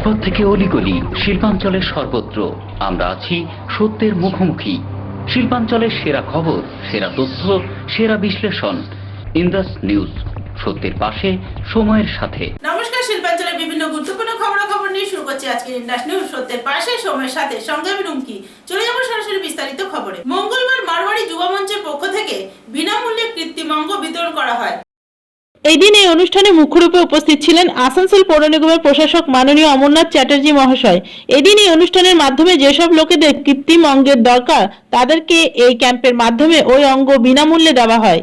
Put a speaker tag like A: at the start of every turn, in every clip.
A: জনপদ থেকে অলিগলি শিল্পাঞ্চলের সর্বত্র আমরা আছি সত্যের মুখোমুখি। শিল্পাঞ্চলের সেরা খবর, সেরা তথ্য, সেরা বিশ্লেষণ। ইন্দাস নিউজ, সত্যের পাশে, সময়ের সাথে।
B: নমস্কার, শিল্পাঞ্চলের বিভিন্ন গুরুত্বপূর্ণ খবর নিয়ে শুরু করছি আজকের ইন্দাস নিউজ, সত্যের পাশে, সময়ের সাথে। সঙ্গে আমি রুমকি। চলে যাবো সরাসরি বিস্তারিত খবরে। মঙ্গলবার মারওয়াড়ি যুব মঞ্চের পক্ষ থেকে বিনামূল্যে কৃত্রিম অঙ্গ বিতরণ করা হয়।
C: এই দিন এই অনুষ্ঠানে মুখ্যরূপে উপস্থিত ছিলেন আসানসোল পৌর নিগমের প্রশাসক মাননীয় অমরনাথ চ্যাটার্জি মহাশয়। এদিন এই অনুষ্ঠানের মাধ্যমে যেসব লোকেদের কৃত্রিম অঙ্গের দরকার তাদেরকে এই ক্যাম্পের মাধ্যমে ওই অঙ্গ বিনামূল্যে দেওয়া হয়।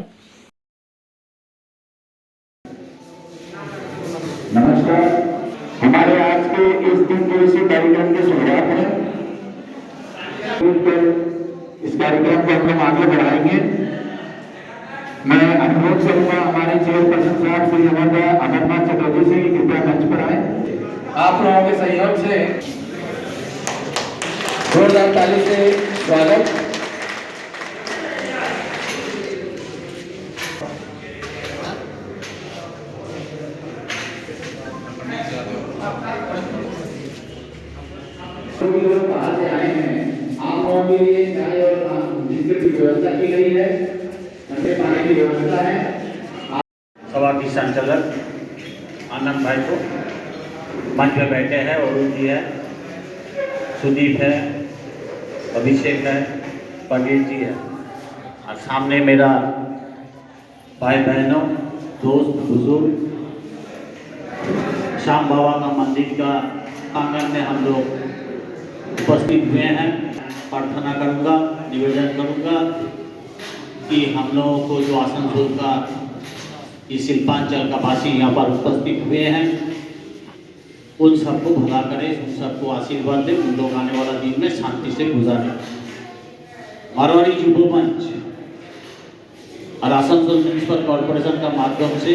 D: नमस्कार, हमारे आज के इस दिन दिवसीय कार्यक्रम की शुरुआत है। इस कार्यक्रम को हम आगे बढ़ाएंगे। मैं अनुरोध करूंगा हमारे चेयरपर्सन साहब श्री अमरनाथ चटर्जी से कृपया मंच पर आए।
E: आप लोगों के सहयोग से जोरदार ताली से स्वागत। बाहर से आए हैं, आप लोगों के लिए चाय और बिस्किट की व्यवस्था की गई है, ठंडे पानी की व्यवस्था है।
F: सभा की संचालक आनंद भाई को मंच पर बैठे हैं, अरुण जी है, सुदीप है, अभिषेक है, पटेल जी है, और सामने मेरा भाई बहनों, दोस्त, बुजुर्ग, श्याम बाबा का मंदिर का आंगन में हम लोग उपस्थित हुए हैं। प्रार्थना करूंगा, निवेदन करूंगा कि हम लोगों को जो आसनसोल का इस शिल्पांचल का वासी यहाँ पर उपस्थित हुए हैं, उन सबको भला करे, उन सबको आशीर्वाद दे, उन लोग आने वाला दिन में शांति से गुजारे। मारवाड़ी युवा मंच और आसनसोल म्यूनिसिपल कॉर्पोरेशन का माध्यम से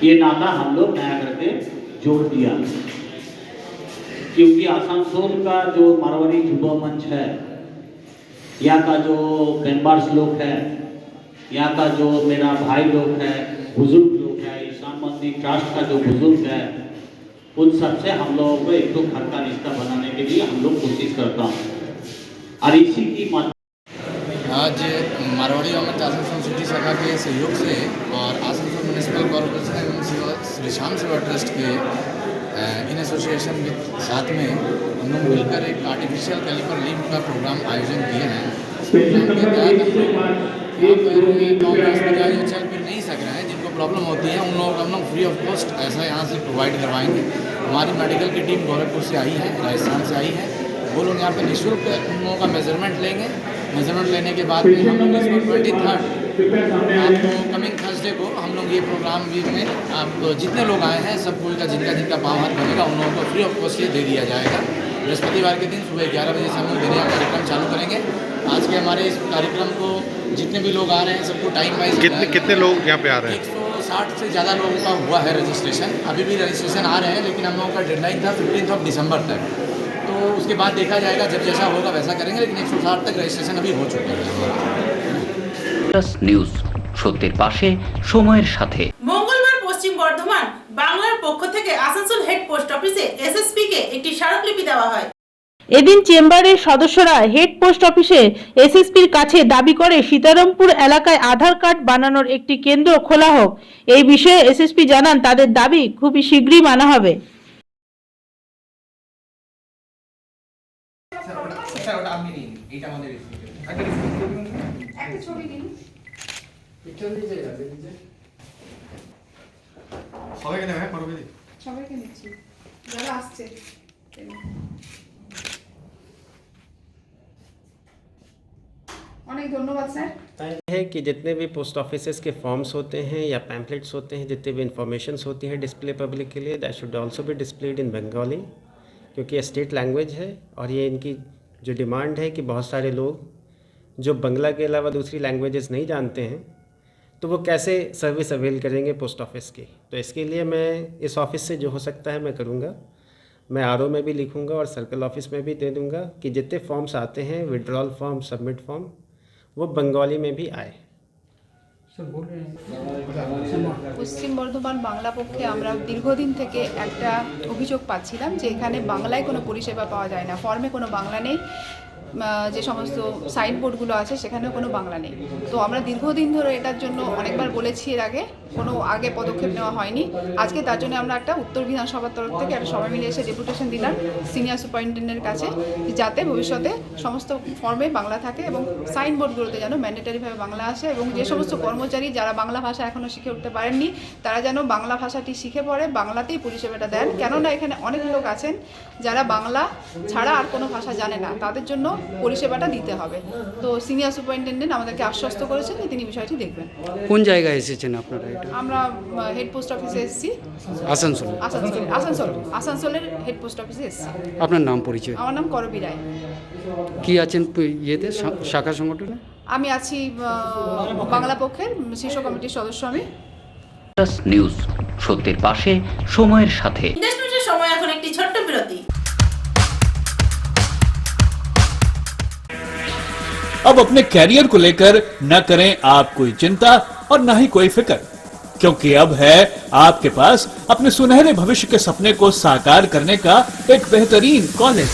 F: ये नाता हम लोग नया करके जोड़ दिया, क्योंकि आसनसोल का जो मारवाड़ी युवा मंच है, यहाँ का जो मेंबर्स लोग हैं, यहाँ का जो मेरा भाई लोग है, बुजुर्ग लोग है, ईशान मंदिर ट्रस्ट का जो बुजुर्ग है, उन सबसे हम लोगों को एक तो घर का रिश्ता बनाने के लिए हम लोग कोशिश करता हूँ। और इसी की
G: आज मारवाड़ी मंच आसनसोल सिटी शाखा के सहयोग से और आसनसोल म्यूनिसिपल कॉर्पोरेशन एवं श्री श्याम सेवा ट्रस्ट के इन एसोसिएशन के साथ में हम लोग मिलकर एक आर्टिफिशियल कैलिपर लिम्ब का प्रोग्राम आयोजन किए हैं। इस प्रोग्राम के तहत हम चल फिर नहीं सक रहे हैं, जिनको प्रॉब्लम होती है उन लोगों को हम लोग फ्री ऑफ कॉस्ट ऐसा यहाँ से प्रोवाइड करवाएंगे। हमारी मेडिकल की टीम गोरखपुर से आई है, राजस्थान से आई है। वो लोग यहाँ पे निःशुल्क उन लोगों का मेजरमेंट लेंगे। मेजरमेंट लेने के बाद में हम लोग इसको 23 आपको कमिंग थर्सडे को हम लोग ये प्रोग्राम में आप जितने लोग आए हैं सब कोई का जिनका पाँव हाथ बनेगा उन लोगों को फ्री ऑफ कॉस्ट ये दे दिया जाएगा। बृहस्पतिवार के दिन सुबह 11 बजे से हम लोग देने का कार्यक्रम चालू करेंगे। आज के हमारे इस कार्यक्रम को जितने भी लोग आ रहे हैं सबको टाइम वाइज
H: कितने लोग यहाँ पे आ रहे हैं?
G: 160 से ज़्यादा लोगों का हुआ है रजिस्ट्रेशन। अभी भी रजिस्ट्रेशन आ रहे हैं, लेकिन हम लोगों का डेडलाइन था 15 दिसंबर तक। तो उसके बाद देखा जाएगा, जब जैसा होगा वैसा करेंगे, लेकिन 160 तक रजिस्ट्रेशन अभी हो चुके हैं।
A: নিউজ, সত্যের পাশে, সময়ের সাথে।
B: মঙ্গলবার পশ্চিম বর্ধমান বাংলার পক্ষ থেকে আসানসোল হেড পোস্ট অফিসে এসএসপি কে একটি স্মারকলিপি দেওয়া হয়।
C: এদিন চেম্বারের সদস্যরা হেড পোস্ট অফিসে এসএসপির কাছে দাবি করে সীতারামপুর এলাকায় আধার কার্ড বানানোর একটি কেন্দ্র খোলা হোক। এই বিষয়ে এসএসপি জানান তাদের দাবি খুবই শীঘ্রই মানা হবে।
I: সবাইকে নিচ্ছি যারা আসছে। অনেক ধন্যবাদ স্যার।
J: है कि जितने भी पोस्ट ऑफिसेस के फॉर्म्स होते हैं या पैम्पलेट्स होते हैं, जितने भी इंफॉर्मेशंस होती है डिस्प्ले पब्लिक के लिए, that should also be displayed in Bengali, क्योंकि ये स्टेट लैंग्वेज है। और ये इनकी जो डिमांड है कि बहुत सारे लोग जो बंगला के अलावा दूसरी लैंग्वेजेस नहीं जानते हैं तो वो कैसे सर्विस अवेल करेंगे पोस्ट ऑफिस की। तो इसके लिए मैं इस ऑफिस से जो हो सकता है मैं करूँगा। मैं आरओ में भी लिखूँगा और सर्कल ऑफिस में भी दे दूँगा कि जितने फॉर्म्स आते हैं, विड्रॉल फॉर्म, सबमिट फॉर्म, वो बंगाली में भी आए।
I: পশ্চিম বর্ধমান বাংলা পক্ষে আমরা দীর্ঘদিন থেকে একটা অভিযোগ পাচ্ছিলাম যে এখানে বাংলায় কোনো পরিষেবা পাওয়া যায় না, ফর্মে কোনো বাংলা নেই, যে সমস্ত সাইনবোর্ডগুলো আছে সেখানেও কোনো বাংলা নেই। তো আমরা দীর্ঘদিন ধরে এটার জন্য অনেকবার বলেছি, এর আগে কোনো পদক্ষেপ নেওয়া হয়নি। আজকে তার জন্য আমরা একটা উত্তর বিধানসভার তরফ থেকে একটা সবাই মিলে এসে ডেপুটেশন দিলাম সিনিয়র সুপারিনটেন্ডেন্টের কাছে, যাতে ভবিষ্যতে সমস্ত ফর্মে বাংলা থাকে এবং সাইনবোর্ডগুলোতে যেন ম্যান্ডেটারিভাবে বাংলা আসে, এবং যে সমস্ত কর্মচারী যারা বাংলা ভাষা এখনও শিখে উঠতে পারেননি তারা যেন বাংলা ভাষাটি শিখে পড়ে, বাংলাতেই পরিষেবাটা দেন। কেননা এখানে অনেক লোক আছেন যারা বাংলা ছাড়া আর কোনো ভাষা জানে না, তাদের জন্য পরিষেবাটা দিতে হবে। তো সিনিয়র সুপারিনটেন্ডেন্ট আমাদেরকে আশ্বস্ত করেছেন যে তিনি বিষয়টি দেখবেন।
H: কোন জায়গায় এসেছেন আপনারা? এটা
I: আমরা হেড পোস্ট অফিসে এসেছি,
H: আসানসোল।
I: আসানসোলের হেড পোস্ট অফিসে এসেছি।
H: আপনার নাম পরিচয়?
I: আমার নাম করবী রায়।
H: কি আছেন ইয়েতে শাখা সংগঠনে?
I: আমি আছি বাংলা পক্ষের শীর্ষ কমিটির সদস্য। আমি
A: নিউজ, সত্যের পাশে, সময়ের সাথে।
B: ইন্ডাস নিউজের সময় এখন একটি ছোট্ট বিরতি।
K: अब अपने कैरियर को लेकर न करें आप कोई चिंता और न ही कोई फिक्र, क्योंकि अब है आपके पास अपने सुनहरे भविष्य के सपने को साकार करने का एक बेहतरीन college,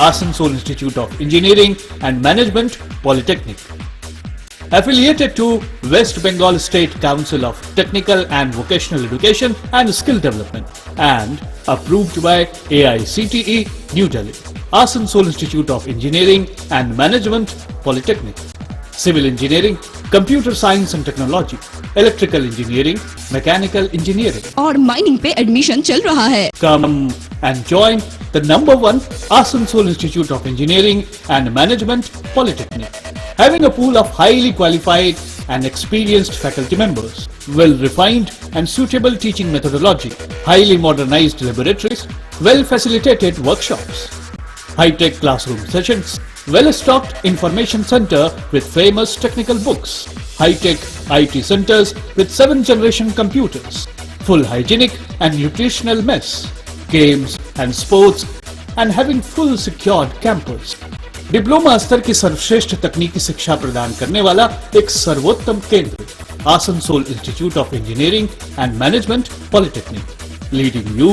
K: Asansol institute of engineering and management polytechnic, affiliated to West Bengal State Council of Technical and Vocational Education and Skill Development and approved by AICTE New Delhi. Asansol Institute of Engineering and Management Polytechnic, Civil Engineering, Computer Science and Technology, Electrical Engineering, Mechanical Engineering
L: और mining पे admission चल रहा है।
K: Come and join the #1 Asansol Institute of Engineering and Management Polytechnic, having a pool of highly qualified and experienced faculty members, well-refined and suitable teaching methodology, highly modernized laboratories, well-facilitated workshops, high-tech classroom sessions, well-stocked information center with famous technical books, high-tech IT centers with 7th-generation computers, full hygienic and nutritional mess, games and sports, and having full secured campus. Diploma स्तर की सर्वश्रेष्ठ तकनीकी शिक्षा प्रदान करने वाला एक सर्वोत्तम केंद्र, Asansol institute of engineering and management polytechnic, leading you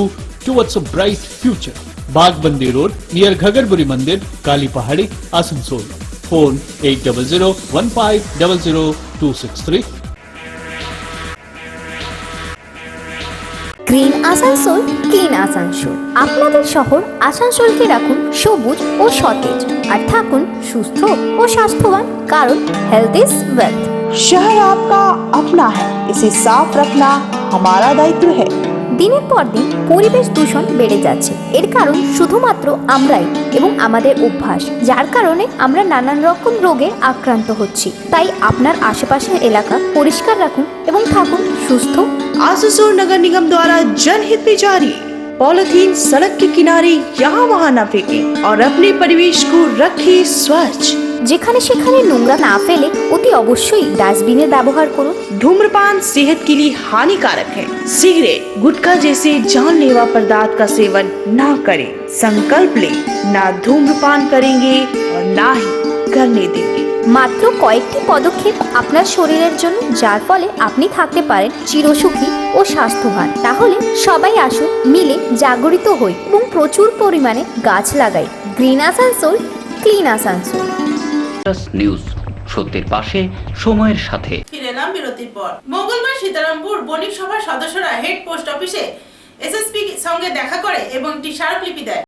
K: towards a bright future. Bagbandi road near Ghagarburi मंदिर, Kali Pahari, Asansol. Phone 8001500263।
L: Green Asansol, clean Asansol. আপনাদের শহর আসানসোলকে রাখুন সবুজ ও সতেজ, আর থাকুন সুস্থ ও স্বাস্থ্যবান, কারণ হেলথ ইজ ওয়েলথ।
C: शहर आपका अपना है, इसे साफ रखना हमारा दायित्व है।
L: দিনের পর দিন পরিবেশ দূষণ বেড়ে যাচ্ছে, এর কারণ শুধুমাত্র আমরাই এবং আমাদের অভ্যাস, যার কারণে আমরা নানান রকম রোগে আক্রান্ত হচ্ছি। তাই আপনার আশেপাশের এলাকা পরিষ্কার রাখুন এবং থাকুন সুস্থ।
C: आसनसोल नगर निगम द्वारा जनहित में जारी। पॉलिथीन सड़क के किनारे यहाँ वहाँ न फेंकें और अपने परिवेश को रखें स्वच्छ।
L: যেখানে সেখানে নোংরা না ফেলে অতি অবশ্যই ডাস্টবিনের ব্যবহার করুন।
C: धूम्रपान सेहत के लिए हानिकारक है। सिगरेट, गुटखा जैसे जानलेवा पदार्थ का सेवन ना करें। संकल्प लें, ना धूम्रपान करेंगे और ना ही करने देंगे।
L: মাত্র কয়েকটি পদক্ষেপ আপনার শরীরের জন্য, যার ফলে আপনি থাকতে পারেন চিরসুখী ও স্বাস্থ্যবান। তাহলে সবাই আসুন, মিলে জাগরিত হই এবং প্রচুর পরিমাণে গাছ লাগাই। Green Asansol, clean Asansol.
A: News, সত্যের পাশে, সময়ের সাথে।
B: ফিরে এলাম বিরতির পর। মঙ্গলবার সীতারামপুর বণিক সভার সদস্যরা হেড পোস্ট অফিসে এসএসপি সঙ্গে দেখা করে এবং একটি স্মারকলিপি দেয়।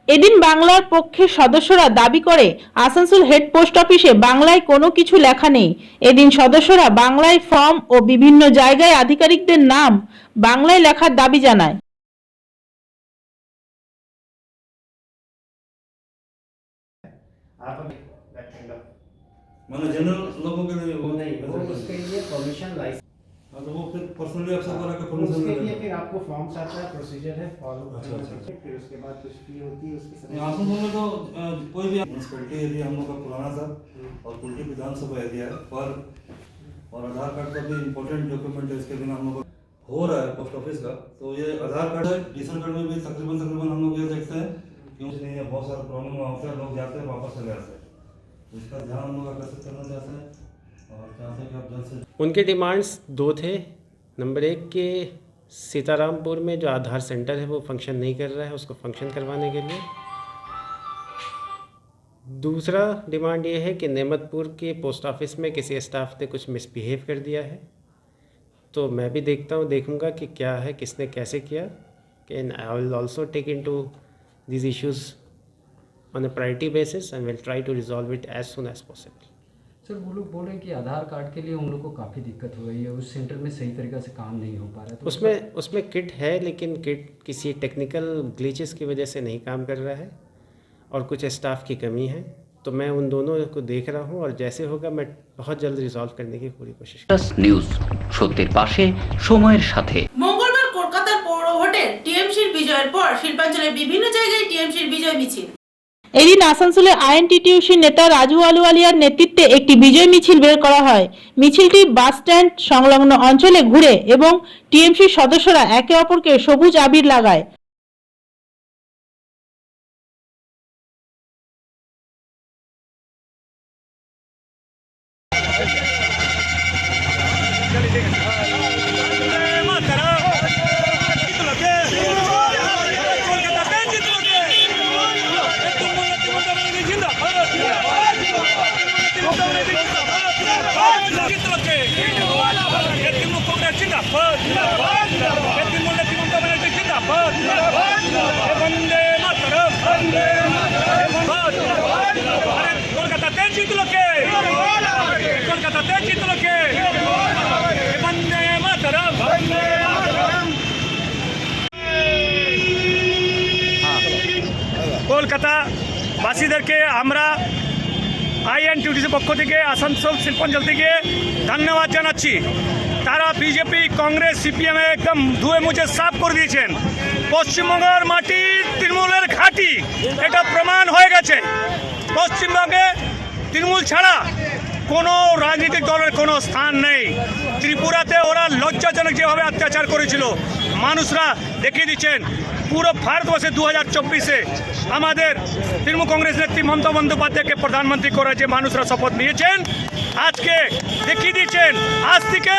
C: এদিন বাংলার পক্ষের সদস্যরা দাবি করে আসানসোল হেড পোস্ট অফিসে বাংলায় কোনো কিছু লেখা নেই। এদিন সদস্যরা বাংলায় ফর্ম ও বিভিন্ন জায়গায় আধিকারিকদের নাম বাংলায় লেখার দাবি জানায়।
E: मतलब जनरल लोगों के लिए वो
J: नहीं, वो उसके लिए परमिशन लाइसेंस,
E: तो वो फिर पर्सनली अक्सर वाला का परमिशन
J: उसके
E: लेना
J: लिए फिर आपको फॉर्म्स आता है, प्रोसीजर है, फॉलो
E: अच्छा, अच्छा।
J: फिर उसके बाद कुछ फी होती है उसके साथ।
E: आसनसोल में तो कोई भी म्यूनसिपैलिटी एरिया हम लोग का पुराना था और कुल्टी विधानसभा एरिया है, पर और आधार कार्ड का भी इम्पोर्टेंट डॉक्यूमेंट है, इसके बिना हम लोग हो रहा है पोस्ट ऑफिस का। तो ये आधार कार्ड है, रेशन कार्ड में भी तकरीबन हम लोग ये देखते हैं क्यों नहीं है, बहुत सारा प्रॉब्लम होता है, लोग जाते हैं वापस चले आते हैं। तो इसका ध्यान हम लोग आकर्षित करना चाहते हैं और चाहते हैं कि आप जल्द से
J: उनके डिमांड्स 2 थे। नंबर 1 के सीतारामपुर में जो आधार सेंटर है वो फंक्शन नहीं कर रहा है, उसको फंक्शन करवाने के लिए। दूसरा डिमांड ये है कि नेमतपुर के पोस्ट ऑफिस में किसी स्टाफ ने कुछ मिसबिहेव कर दिया है, तो मैं भी देखूंगा कि क्या है, किसने कैसे किया। And I will also take into these issues on a priority basis and will try to resolve it as soon as possible.
H: Sir वो लोग बोल रहे हैं कि आधार कार्ड के लिए उन लोग को काफ़ी दिक्कत हो रही है, उस सेंटर में सही तरीक़े से काम नहीं हो पा रहा है। तो
J: उसमें किट है, लेकिन किट किसी टेक्निकल ग्लिचेस की वजह से नहीं काम कर रहा है और कुछ स्टाफ की कमी है। तो मैं उन दोनों को देख रहा हूँ और जैसे होगा मैं बहुत जल्द रिजॉल्व करने की पूरी कोशिश
A: করেছি। নিউজ সত্যের পাশে সময়ের সাথে।
B: মঙ্গলবার কলকাতার পৌর ভোটে টিএমসির বিজয়ের পর শিল্পাঞ্চলের বিভিন্ন জায়গায় টিএমসির বিজয় মিছিল।
C: এদিন আসানসোলে আইএনটিটিউসি নেতা রাজু আলুওয়ালিয়ার নেতৃত্বে একটি বিজয় মিছিল বের করা হয়। মিছিলটি বাস স্ট্যান্ড সংলগ্ন অঞ্চলে ঘুরে এবং টিএমসির সদস্যরা একে অপরকে সবুজ আবির লাগায়।
M: কলকাতা বাসীদেরকে আমরা আইএনটিটিউসির পক্ষ থেকে আসানসোল শিল্পাঞ্চল থেকে ধন্যবাদ জানাচ্ছি। তারা বিজেপি, কংগ্রেস, সিপিএম একদম ধুয়ে মুছে সাফ করে দিয়েছেন। পশ্চিমবঙ্গের মাটি তৃণমূলের ঘাঁটি, এটা প্রমাণ হয়ে গেছে। পশ্চিমবঙ্গে তৃণমূল ছাড়া কোনো রাজনৈতিক দলের কোনো স্থান নেই। ত্রিপুরাতে ওরা লজ্জাজনক যেভাবে অত্যাচার করেছিল মানুষরা দেখিয়ে দিচ্ছেন। পুরো ভারতবর্ষে 2024-এ আমাদের তৃণমূল কংগ্রেস নেত্রী মমতা বন্দ্যোপাধ্যায়কে প্রধানমন্ত্রী করে যে মানুষরা শপথ নিয়েছেন, আজকে দেখিয়ে দিচ্ছেন আজ থেকে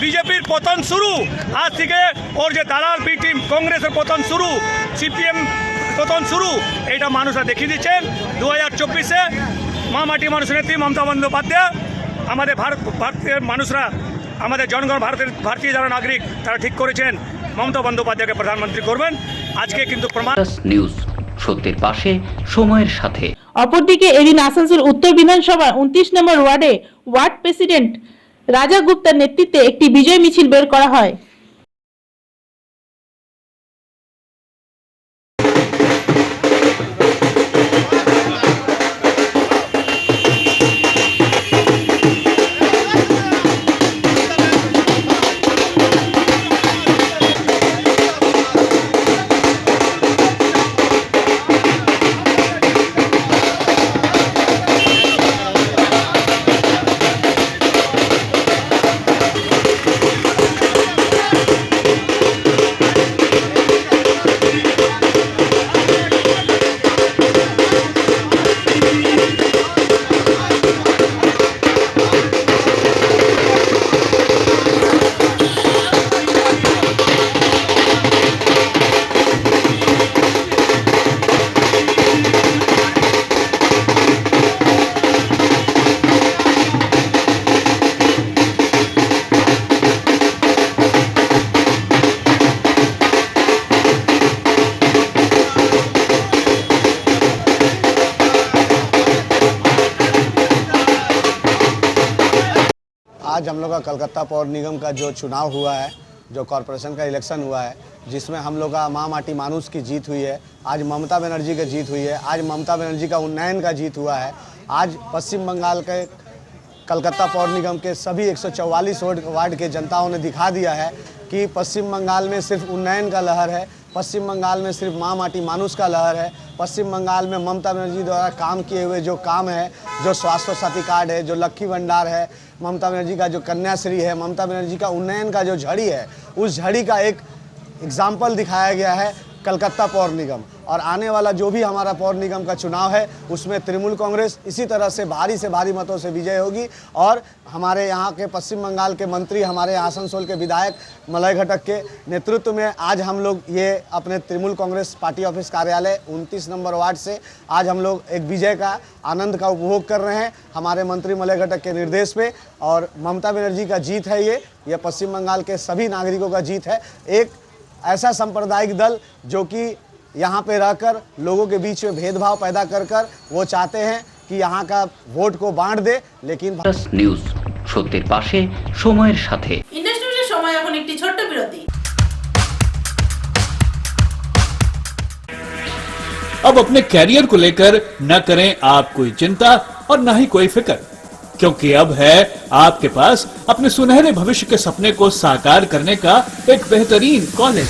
M: বিজেপির পতন শুরু, আজ থেকে ওর যে দালাল বি টিম কংগ্রেসের পতন শুরু, সিপিএম পতন শুরু, এটা মানুষরা দেখিয়ে দিচ্ছেন। 2024-এ মা মাটি মানুষের নেত্রী মমতা বন্দ্যোপাধ্যায় আমাদের ভারতের মানুষরা, আমাদের জনগণ, ভারতীয় যারা নাগরিক তারা ঠিক করেছেন মমতা বন্দ্যোপাধ্যায়কে প্রধানমন্ত্রী করবেন। আজকে কিন্তু প্রমাণ।
A: নিউজ সত্যের পাশে সময়ের সাথে।
C: অপরদিকে এদিন আসানসোল উত্তর বিধানসভার 29 নম্বর ওয়ার্ডে ওয়ার্ড প্রেসিডেন্ট রাজা গুপ্তার নেতৃত্বে একটি বিজয় মিছিল বের করা হয়।
N: आज हम लोग का कलकत्ता पौर निगम का जो चुनाव हुआ है, जो कॉरपोरेशन का इलेक्शन हुआ है, जिसमें हम लोग का माँ माटी मानुष की जीत हुई है। आज ममता बनर्जी की जीत हुई है। आज ममता बनर्जी का उन्नयन का जीत हुआ है। आज पश्चिम बंगाल के कलकत्ता पौर निगम के सभी 144 वार्ड के जनताओं ने दिखा दिया है कि पश्चिम बंगाल में सिर्फ उन्नयन का लहर है। पश्चिम बंगाल में सिर्फ माँ माटी मानुष का लहर है। पश्चिम बंगाल में ममता बनर्जी द्वारा काम किए हुए जो काम है, जो स्वास्थ्य साथी कार्ड है, जो लक्की भंडार है, ममता बनर्जी का जो कन्याश्री है, ममता बनर्जी का उन्नयन का जो झड़ी है, उस झड़ी का एक एग्जाम्पल दिखाया गया है कलकत्ता पौर निगम। और आने वाला जो भी हमारा पौर निगम का चुनाव है उसमें तृणमूल कांग्रेस इसी तरह से भारी मतों से विजय होगी। और हमारे यहाँ के पश्चिम बंगाल के मंत्री, हमारे आसनसोल के विधायक मलय घटक के नेतृत्व में आज हम लोग ये अपने तृणमूल कांग्रेस पार्टी ऑफिस कार्यालय 29 नंबर वार्ड से आज हम लोग एक विजय का आनंद का उपभोग कर रहे हैं हमारे मंत्री मलय घटक के निर्देश पे। और ममता बनर्जी का जीत है ये पश्चिम बंगाल के सभी नागरिकों का जीत है। एक ऐसा सांप्रदायिक दल जो कि यहाँ पे रहकर लोगों के बीच में भेदभाव पैदा कर वो चाहते हैं कि यहाँ का वोट को बांट दे, लेकिन
A: নিউজ সত্যের পাশে সময়ের সাথে।
B: ইন্ডাস নিউজের সময় এখন একটি ছোট্ট বিরতি।
K: अब अपने कैरियर को लेकर न करें आप कोई चिंता और न ही कोई फिक्र, क्योंकि अब है आपके पास अपने सुनहरे भविष्य के सपने को साकार करने का एक बेहतरीन college,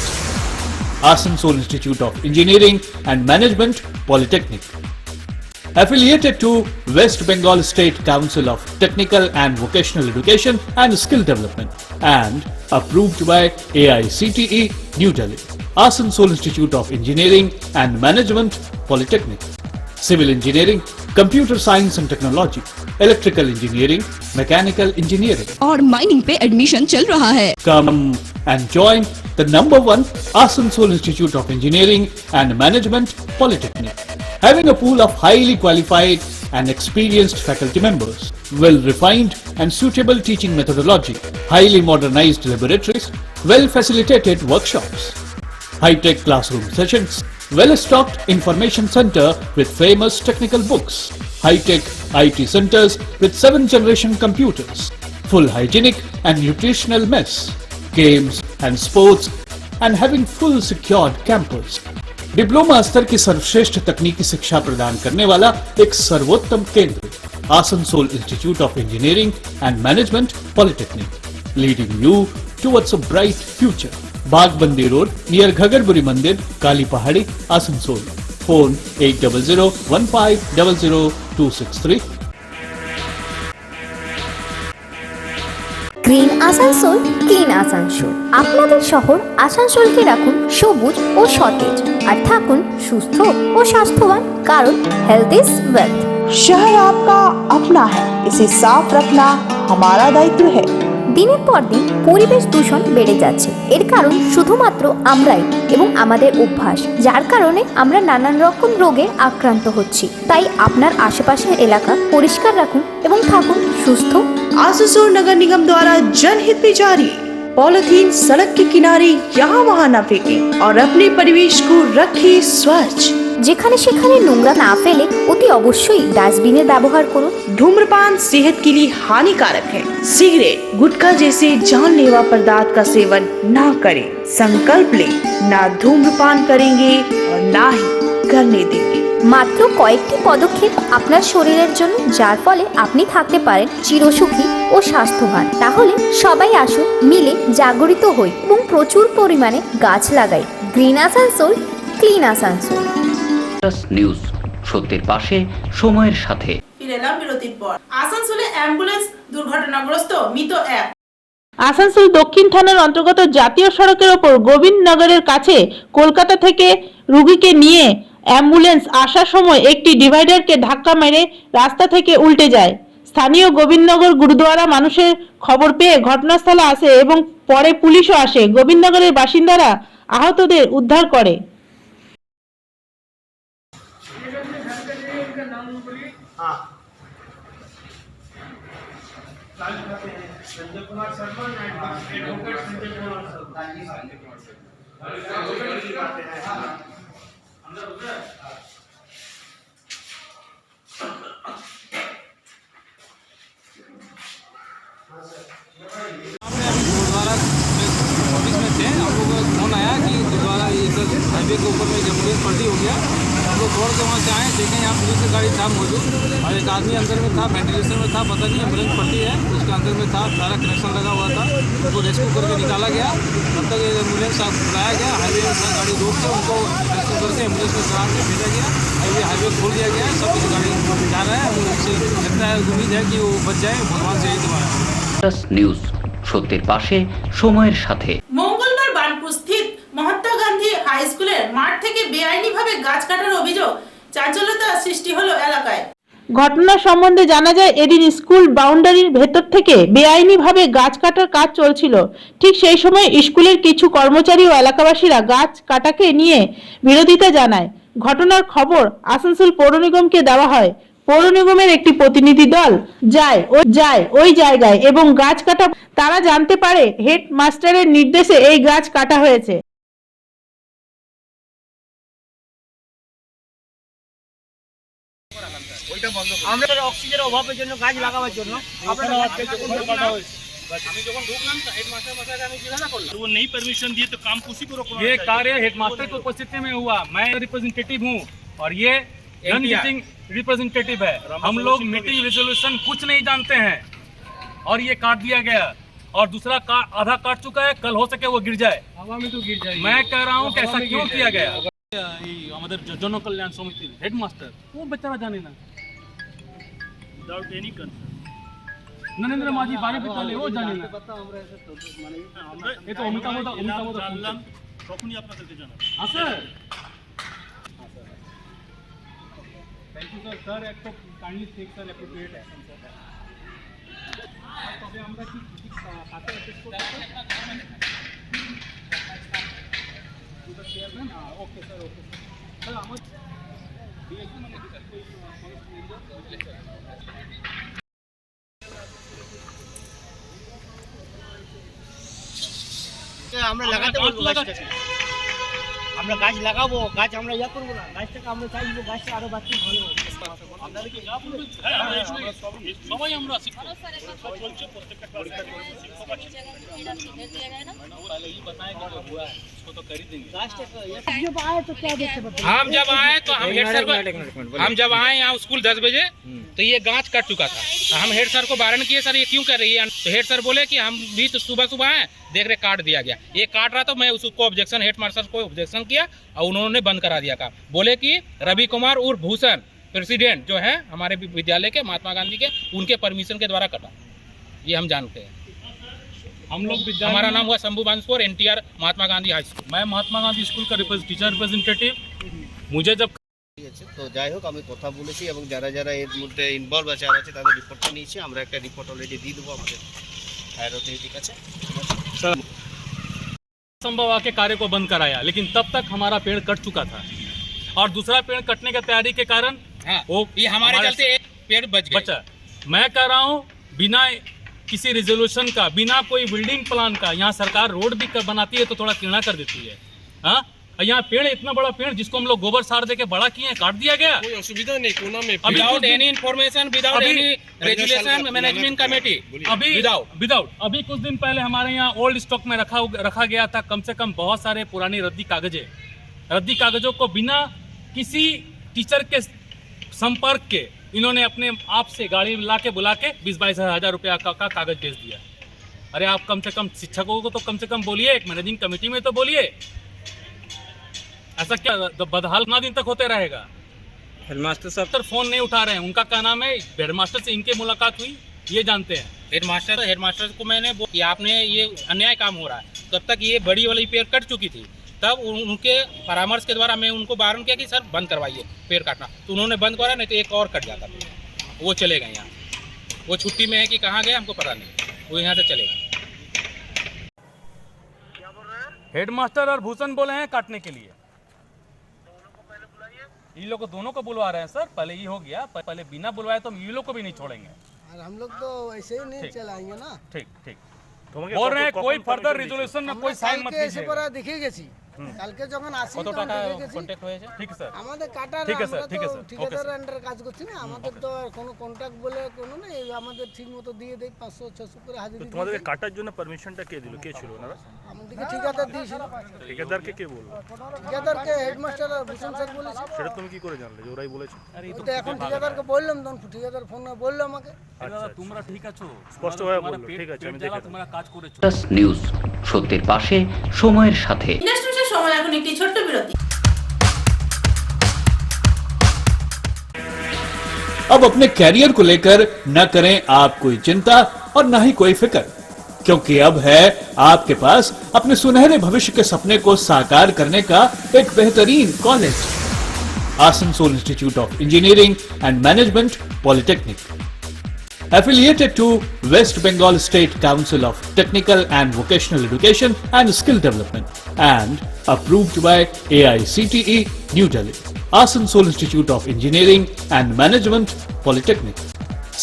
K: Asansol institute of engineering and management polytechnic, affiliated to West Bengal State Council of Technical and Vocational Education and Skill Development and approved by AICTE New Delhi. Asansol Institute of Engineering and Management Polytechnic, Civil Engineering, Computer Science and Technology, Electrical Engineering, Mechanical Engineering
O: और mining पे admission चल रहा है।
K: Come and join the #1 Asansol Institute of Engineering and Management Polytechnic, having a pool of highly qualified and experienced faculty members, well-refined and suitable teaching methodology, highly modernized laboratories, well-facilitated workshops, high-tech classroom sessions, well-stocked information center with famous technical books, high-tech IT centers with 7th generation computers, full hygienic and nutritional mess, games and sports, and having full secured campus. Diploma स्तर की सर्वश्रेष्ठ तकनीकी शिक्षा प्रदान करने वाला एक सर्वोत्तम केंद्र, Asansol institute of engineering and management polytechnic, leading you towards a bright future. Bagbandi road near Ghagarburi मंदिर, Kali Pahari, Asansol. Phone 8001500263।
L: Green Asansol, clean Asansol. আপনাদের শহর আসানসোলকে রাখুন সবুজ ও সতেজ, আর থাকুন সুস্থ ও স্বাস্থ্যবান, কারণ হেলথ ইজ ওয়েলথ।
P: शहर आपका अपना है, इसे साफ रखना हमारा दायित्व है।
L: দিনের পর দিন পরিবেশ দূষণ বেড়ে যাচ্ছে, এর কারণ শুধুমাত্র আমরাই এবং আমাদের অভ্যাস, যার কারণে আমরা নানান রকম রোগে আক্রান্ত হচ্ছি। তাই আপনার আশেপাশের এলাকা পরিষ্কার রাখুন এবং থাকুন সুস্থ।
P: आसनसोल नगर निगम द्वारा जनहित में जारी। पॉलिथीन सड़क के किनारे यहाँ वहाँ न फेंकें और अपने परिवेश को रखें स्वच्छ।
L: যেখানে সেখানে নোংরা না ফেলে অতি অবশ্যই ডাস্টবিনের ব্যবহার করুন।
P: धूम्रपान सेहत के लिए हानिकारक है। सिगरेट, गुटखा जैसे जानलेवा पदार्थ का सेवन ना करें। संकल्प लें, ना धूम्रपान करेंगे और ना ही करने देंगे।
L: মাত্র কয়েকটি পদক্ষেপ আপনার শরীরের জন্য, যার ফলে আপনি থাকতে পারেন চিরসুখী ও স্বাস্থ্যবান। তাহলে সবাই আসুন, মিলে জাগরিত হই এবং প্রচুর পরিমাণে গাছ লাগাই। Green Asansol, clean Asansol.
A: News সত্যের পাশে সময়ের সাথে।
B: ফিরে এলাম বিরতির পর। আসানসোলে অ্যাম্বুলেন্স দুর্ঘটনাগ্রস্ত মৃত এক।
C: আসানসোল দক্ষিণ থানার অন্তর্গত জাতীয় সড়কের ওপর গোবিন্দনগরের কাছে কলকাতা থেকে রোগীকে নিয়ে অ্যাম্বুলেন্স আসার সময় একটি ডিভাইডারকে ধাক্কা মেরে রাস্তা থেকে উল্টে যায়। স্থানীয় গোবিন্দনগর গুরুদুয়ারা মানুষের খবর পেয়ে ঘটনাস্থলে আসে এবং পরে পুলিশও আসে। গোবিন্দনগরের বাসিন্দারা আহতদের উদ্ধার করে।
G: ऑफिस में थे, हम लोग को फोन आया कि गुरुद्वारा इधर हाईवे के ऊपर में एम्बुलेंस पलटी हो गया। हम लोग दौड़ के वहाँ से आए, देखें यहाँ पुलिस की गाड़ी था मौजूद और एक आदमी अंदर में था, वेंटिलेशन में था, पता नहीं एम्बुलेंस पलटी है, उसके अंदर में था, सारा कनेक्शन लगा हुआ था। उनको रेस्क्यू करके निकाला गया। तब तक एम्बुलेंस बुलाया गया, हाईवे में गाड़ी रोक के उनको रेस्क्यू करके एम्बुलेंस में चढ़ा के भेजा गया। हाईवे खोल दिया गया, सब कुछ गाड़ी जा रहा है। उनसे लगता है, उम्मीद है कि वो बच जाए, भगवान से यही दुआ है।
A: নিউজ সত্যের পাশে সময়ের সাথে।
B: মঙ্গলবার বার্নপুর স্থিত মহাত্মা গান্ধী হাই স্কুলের মাঠ থেকে বেআইনিভাবে গাছ কাটার অভিযোগ, চাঞ্চল্যতা সৃষ্টি হলো এলাকায়।
C: ঘটনা সম্বন্ধে জানা যায়, এদিন স্কুল বাউন্ডারির ভেতর থেকে বেআইনিভাবে গাছ কাটার কাজ চলছিল। ঠিক সেই সময় স্কুলের কিছু কর্মচারী ও এলাকাবাসীরা গাছ কাটাকে নিয়ে বিরোধিতা জানায়। ঘটনার খবর আসানসোল পৌর নিগমকে দেওয়া হয়। পৌর নিগমের একটি প্রতিনিধি দল যায় ওই জায়গায় এবং গাছ কাটা, তারা জানতে পারে হেড মাস্টারের নির্দেশে এই গাছ কাটা হয়েছে।
M: আমরা অক্সিজেনের অভাবের জন্য গাছ লাগাবার জন্য वो नहीं परमिशन दिए तो काम उसी को रोकना। ये कार्य हेडमास्टर की उपस्थिति में हुआ। मैं रिप्रेजेंटेटिव हूँ और ये रिप्रेजेंटेटिव है। हम लोग मीटिंग रेजोल्यूशन कुछ नहीं जानते हैं और ये काट दिया गया और दूसरा आधा काट चुका है। कल हो सके वो गिर जाए, हवा में तो गिर जाए। मैं कह रहा हूँ कि ऐसा क्यों किया गया। हमारे जन कल्याण समिति हेडमास्टर वो बेचारा जाने ना विदाउट एनी कंसर्न नरेंद्र माझी बारे बताले वो জানি না আমরা এই তো অমিতাভ জানলাম তখনই আপনাদেরকে জানাবো। হ্যাঁ sir, thank you sir. Sir একটু kindly check sir appropriate action sir. তবে আমরা কি কাছে অ্যাসেস করতে to the chairman. Okay sir, okay sir. আমার ডিএসপি মানে কি স্যার कोई
Q: আমরা লাগাতে বলবো, আমরা গাছ লাগাবো, গাছ আমরা ইয়া করবো না, গাছটাকে আমরা চাইবো গাছটা আরো বাড়তে ভালো। আপনাদের কি যা বলবেন সবাই আমরা শিক্ষক সব চলছে, প্রত্যেকটা পরীক্ষা করছি, শিক্ষক আছে তাহলে ये बताएंगे जो हुआ है उसको तो कर ही देंगे। जब आए तो क्या देखते हैं? हम जब आए तो हम जब आए यहाँ स्कूल 10 बजे तो ये गाछ कट चुका था। हम हेड सर को वारण किए, सर ये क्यों कर रही है? तो हेड सर बोले कि हम भी तो सुबह सुबह आए, देख रहे काट दिया गया। ये काट रहा तो मैं उसको ऑब्जेक्शन, हेड मास्टर को ऑब्जेक्शन किया और उन्होंने बंद करा दिया काम। बोले कि रवि कुमार उर्फ भूषण प्रेसिडेंट जो है हमारे विद्यालय के, महात्मा गांधी के, उनके परमिशन के द्वारा कटा, ये हम जानते हैं। हम लोग हमारा नाम हुआ Shambhu Banspur, NTR Mahatma Gandhi high school. मैं महात्मा गांधी स्कूल का टीचर रिप्रेजेंटेटिव। मुझे जब তো যাই হোক আমি কথা বলেছি এবং যারা যারা এর মধ্যে ইনভলভ আছে আর আছে তাদের রিপোর্টটা নিয়েছি। আমরা একটা রিপোর্ট অলরেডি দিয়ে দেবো আমাদের হায়ার অথরিটি কাছে।
M: सर संभव आके कार्य को बंद कराया, लेकिन तब तक हमारा पेड़ कट चुका था और दूसरा पेड़ कटने की तैयारी के कारण वो
Q: ये हमारे चलते एक पेड़
M: बचा। मैं कह रहा हूँ बिना किसी रिजोल्यूशन का, बिना कोई बिल्डिंग प्लान का, यहाँ सरकार रोड भी बनाती है तो थोड़ा किरणा कर देती है। हाँ, यहाँ पेड़, इतना बड़ा पेड़ जिसको हम लोग गोबर सार देके बड़ा किए हैं, काट दिया गया।
Q: कोई असुविधा नहीं, कोना में without any information, without any resolution management committee,
M: without अभी कुछ दिन पहले हमारे यहाँ ओल्ड स्टॉक में रखा गया था कम से कम बहुत सारे पुरानी रद्दी कागजों को बिना किसी टीचर के संपर्क के इन्होंने अपने आप से गाड़ी ला के बुला के 20-22 हज़ार रुपया का कागज भेज दिया। अरे आप कम से कम शिक्षकों को तो कम से कम बोलिए, एक मैनेजिंग कमेटी में तो बोलिए। ऐसा क्या बदहाल कितना दिन तक होते रहेगा?
Q: हेडमास्टर साहब
M: सर फोन नहीं उठा रहे हैं, उनका क्या नाम है? हेडमास्टर से इनके मुलाकात हुई, ये जानते हैं।
Q: हेडमास्टर को मैंने कि आपने ये अन्याय काम हो रहा है, तब तक ये बड़ी वाली पेड़ कट चुकी थी। तब उनके परामर्श के द्वारा मैं उनको वारण किया कि सर बंद करवाइए पेड़ काटना, तो उन्होंने बंद करा, नहीं तो एक और कट जाता। वो चले गए यहाँ, वो छुट्टी में है कि कहाँ गए हमको पता नहीं, वो यहाँ से चले गए।
M: हेडमास्टर और भूषण बोले हैं काटने के लिए। ये लोग को दोनों को बुलवा रहे हैं सर, पहले ये हो गया, पहले बिना बुलवाए तो ये लोग को भी नहीं छोड़ेंगे।
Q: हम लोग तो ऐसे ही नहीं चलाएंगे ना।
M: ठीक बोल रहे हैं कोई फर्दर रिजोल्यूशन में कोई साइन मत कीजिए।
Q: দেখে গেছি কালকে যখন আসি
M: কত টাকা কন্টাক্ট হয়েছে? ঠিক স্যার,
Q: আমাদের কাটার
M: ঠিক আছে স্যার, ঠিক আছে
Q: ঠিকাদার আন্ডারে কাজ করছি না, আমাদের তো কোনো কন্টাক্ট বলে কোনো নেই, আমাদের ঠিক মতো দিয়ে দেই 500-600 করে হাজিরি।
M: তোমাদেরকে কাটার জন্য পারমিশনটা কে দিল, কে ছিল ওনারা?
Q: আমাদেরকে ঠিকাদার দিয়েছিল।
M: ঠিকাদারকে কে বলল?
Q: ঠিকাদারকে হেডমাস্টার আর ভূষণ স্যার বলেছে।
M: সেটা তুমি কি করে জানলে যে ওরাই বলেছে?
Q: তো এখন ঠিকাদারকে বললাম, তখন ঠিকাদার ফোনে বললো আমাকে।
M: দাদা তোমরা ঠিক আছো,
E: স্পষ্ট হয়ে বললো, ঠিক আছে আমি দেখে
M: তোমরা কাজ করেছো।
A: নিউজ, সত্যের পাশে, সময়ের সাথে।
B: ইন্ডাস্ট্রির সময় এখন একটি ছোট্ট বিরতি।
K: अब अपने कैरियर को लेकर न करें आप कोई चिंता और न ही कोई फिक्र। क्योंकि अब है आपके पास अपने सुनहरे भविष्य के सपने को साकार करने का एक बेहतरीन college, Asansol institute of engineering and management polytechnic, affiliated to West Bengal State Council of Technical and Vocational Education and Skill Development and approved by AICTE New Delhi. Asansol Institute of Engineering and Management Polytechnic,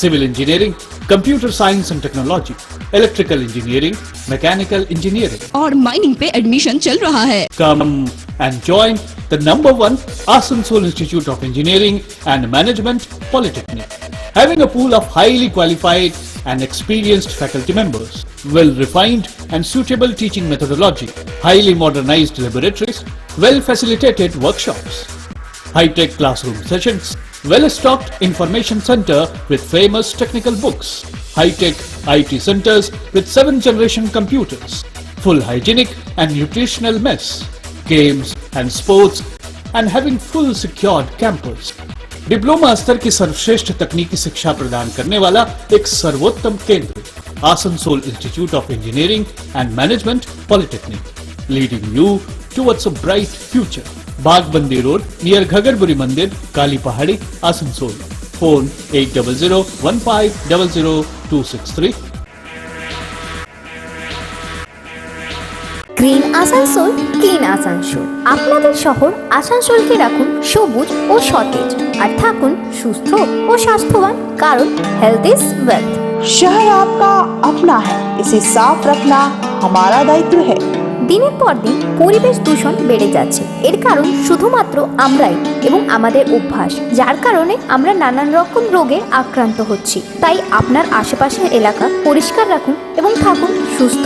K: Civil Engineering, Computer Science and Technology, Electrical Engineering, Mechanical Engineering
O: और mining पे admission चल रहा है।
K: Come and join the #1 Asansol Institute of Engineering and Management Polytechnic, having a pool of highly qualified and experienced faculty members, well-refined and suitable teaching methodology, highly modernized laboratories, well-facilitated workshops, high-tech classroom sessions, well-stocked information center with famous technical books, high-tech IT centers with 7th-generation computers, full hygienic and nutritional mess, games and sports, and having full secured campus. Diploma स्तर की सर्वश्रेष्ठ तकनीकी शिक्षा प्रदान करने वाला एक सर्वोत्तम केंद्र, Asansol institute of engineering and management polytechnic, leading you towards a bright future. Bagbandi road near Ghagarburi मंदिर, Kali Pahari, Asansol. Phone 8001500263।
L: Green Asansol, clean Asansol. আপনাদের শহর আসানসোলকে রাখুন সবুজ ও সতেজ, আর থাকুন সুস্থ ও স্বাস্থ্যবান, কারণ হেলথ ইজ ওয়েলথ।
P: शहर आपका अपना है, इसे साफ रखना हमारा दायित्व है।
L: দিনের পর দিন পরিবেশ দূষণ বেড়ে যাচ্ছে, এর কারণ শুধুমাত্র আমরাই এবং আমাদের অভ্যাস, যার কারণে আমরা নানান রকম রোগে আক্রান্ত হচ্ছি। তাই আপনার আশেপাশের এলাকা পরিষ্কার রাখুন এবং থাকুন সুস্থ।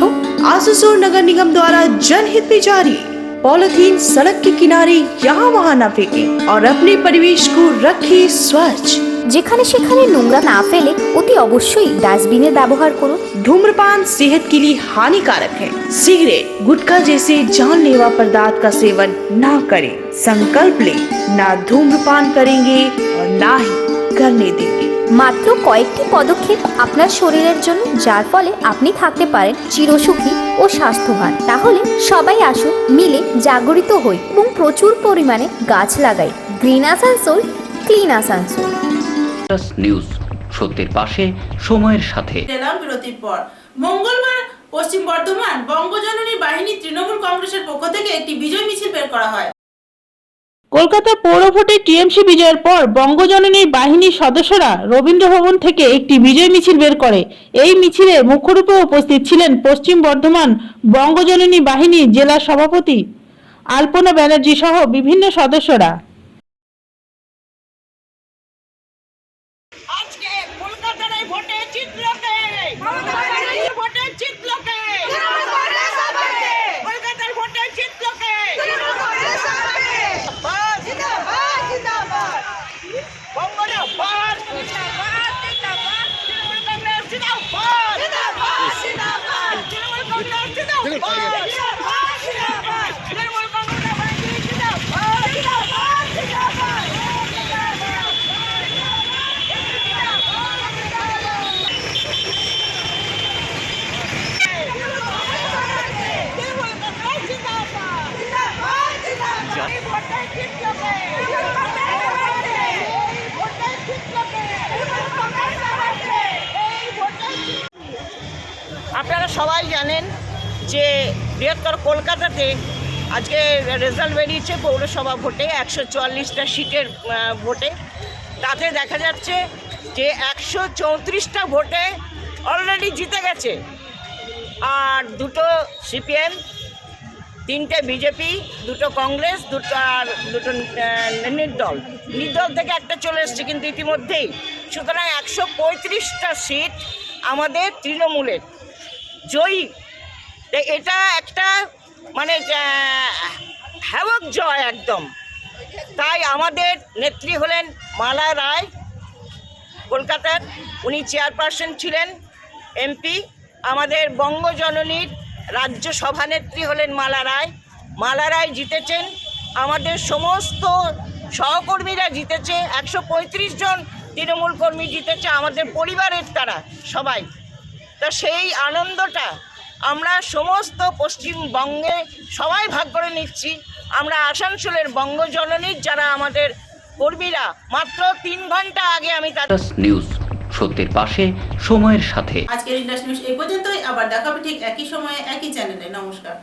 P: आसनसोल नगर निगम द्वारा जनहित में जारी। पॉलिथीन सड़क के किनारे यहाँ वहाँ न फेंकें और अपने परिवेश को रखें स्वच्छ।
L: যেখানে সেখানে নোংরা না ফেলে অতি অবশ্যই ডাস্টবিনের ব্যবহার করুন।
P: धूम्रपान सेहत के लिए हानिकारक है। सिगरेट, गुटखा जैसे जानलेवा पदार्थ का सेवन ना करें। संकल्प लें, ना धूम्रपान करेंगे और ना ही करने देंगे।
L: মাত্র কয়েকটি পদক্ষেপ আপনার শরীরের জন্য, যার ফলে আপনি থাকতে পারেন চিরসুখী ও স্বাস্থ্যবান। তাহলে সবাই আসুন, মিলে জাগরিত হই এবং প্রচুর পরিমাণে গাছ লাগাই। Green Asansol, clean Asansol.
A: News, সত্যের পাশে, সময়ের সাথে।
B: এলাম বিরতির পর। মঙ্গলবার পশ্চিম বর্ধমান বঙ্গজননী বাহিনী তৃণমূল কংগ্রেসের পক্ষ থেকে একটি বিজয় মিছিল বের করা হয়।
C: কলকাতা পৌর ভোটে টিএমসি বিজয়ের পর বঙ্গজননীর বাহিনীর সদস্যরা রবীন্দ্র ভবন থেকে একটি বিজয় মিছিল বের করে। এই মিছিলে মুখ্যরূপে উপস্থিত ছিলেন পশ্চিম বর্ধমান বঙ্গজননী বাহিনীর জেলা সভাপতি আলপনা ব্যানার্জি সহ বিভিন্ন সদস্যরা।
R: আপনারা সবাই জানেন যে বৃহত্তর কলকাতাতে আজকে রেজাল্ট বেরিয়েছে পৌরসভা ভোটে 144টা সিটের ভোটে। তাতে দেখা যাচ্ছে যে 134টা ভোটে অলরেডি জিতে গেছে, আর 2টো সিপিএম, 3টে বিজেপি, 2টো কংগ্রেস, দুটো নির্দল থেকে একটা চলে এসছে কিন্তু ইতিমধ্যেই। সুতরাং 135টা সিট আমাদের তৃণমূলের জয়ী। এটা একটা মানে হ্যাভক জয় একদম। তাই আমাদের নেত্রী হলেন মালা রায় কলকাতার, উনি চেয়ারপারসন ছিলেন এমপি। আমাদের বঙ্গজননীর রাজ্য সভানেত্রী হলেন মালা রায়। মালা রায় জিতেছেন, আমাদের সমস্ত সহকর্মীরা জিতেছে, 135 জন তৃণমূল কর্মী জিতেছে, আমাদের পরিবারের তারা সবাই। তা সেই আনন্দটা আমরা সমস্ত পশ্চিমবঙ্গে সবাই ভাগ করে নিচ্ছি। আমরা আসানসোলের বঙ্গজননীর যারা আমাদের কর্মীরা, মাত্র 3 ঘন্টা আগে আমি তাদের
A: নিউজ, সত্যের পাশে, সময়ের সাথে।
B: আজকের ইন্ডাস্ট নিউজ এই পর্যন্তই, আবার দেখা হবে ঠিক একই সময়ে একই চ্যানেলে। নমস্কার।